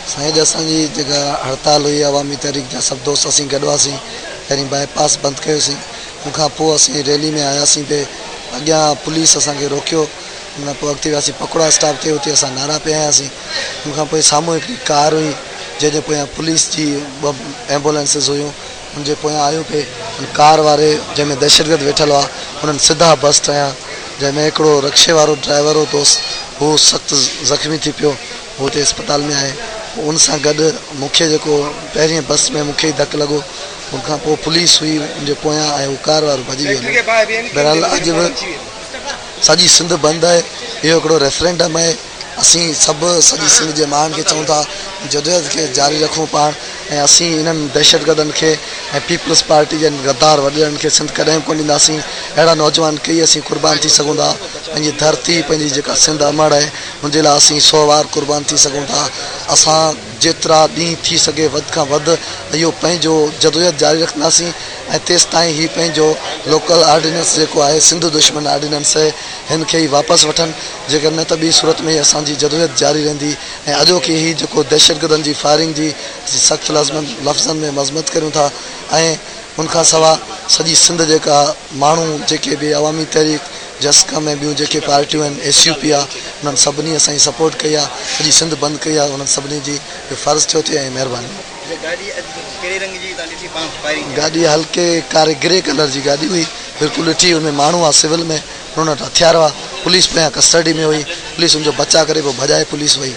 साईं असांजी जेका हड़ताल हुई अवामी तहरीक जा सब दोस्त असीं गॾु हुआसीं। पहिरीं बाईपास बंदि कयोसीं, उनखां पोइ असीं रैली में आयासीं पे अॻियां पुलिस असांखे रोकियो। उन पोइ अॻिते वियासीं पकौड़ा स्टॉप ते, उते असां नारा पिया आयासीं। उनखां पोइ साम्हूं हिकिड़ी कार हुई जंहिंजे पोयां पुलिस जी 2 एम्बुलेंसिस हुयूं। उनजे पोयां आहियूं पे कार वारे जंहिंमें दहशतगर्द वेठल हुआ, उन्हनि सिधा बस ठाहियां, जंहिंमें हिकिड़ो रिक्शे वारो ड्राइवर हो दोस्त, हू सख़्तु ज़ख़्मी थी पियो, हू हिते अस्पताल में आहे। उन सां गॾु मूंखे जेको पहिरीं बस में मूंखे ई धकु लॻो, उनखां पोइ पुलिस हुई मुंहिंजे पोयां ऐं हू कार वारो भॼी वियो। बहरहाल अॼु बि सॼी सिंध बंदि आहे। इहो हिकिड़ो रेफरेंडम आहे। असीं सभु सॼी सिंध जे माण्हुनि खे चऊं था जदोजहद खे जारी रखूं पाण, ऐं असीं इन्हनि दहशतगर्दनि खे ऐं पीपल्स पार्टी जे गद्दार वॾेरनि खे सिंध कॾहिं कोन ॾींदासीं। अहिड़ा नौजवान कई असीं क़ुर्बान थी सघूं था। पंहिंजी धरती, पंहिंजी जेका सिंध अमड़ आहे, हुनजे लाइ असीं 100 वार क़ुर्बान थी सघूं था। असां जेतिरा ॾींहं थी सघे वधि खां वधि इहो पंहिंजो जदोजहद जारी रखंदासीं, ऐं तेसि ताईं ही पंहिंजो लोकल ऑर्डिनेंस जेको आहे सिंध दुश्मन ऑर्डिनेंस आहे, हिन खे ई वापसि वठनि। जेकर न त ॿी सूरत में असांजी जदोजहद जारी रहंदी। ऐं अॼोकी ही जेको दहशतगर्दनि जी फायरिंग जी असीं सख़्तु लफ़्ज़नि में मज़म्मत करूं था। ऐं उनखां सवाइ सॼी सिंध जेका माण्हू जेके बि अवामी तहरीक जस्कम में ॿियूं जेके पार्टियूं आहिनि, SUP आहे, उन्हनि सभिनी असांजी सपोर्ट कई आहे, सॼी सिंध बंदि कई आहे। उन्हनि सभिनी जी फ़र्ज़ु थियो थिए ऐं महिरबानी। गाॾी हल्के कारे ग्रे कलर जी गाॾी हुई, बिल्कुलु ॾिठी। हुनमें माण्हू आहे सिविल में, हुन वटि हथियार हुआ। पुलिस पिया कस्टडी में हुई, पुलिस हुनजो बचा करे पोइ भॼाए पुलिस वई।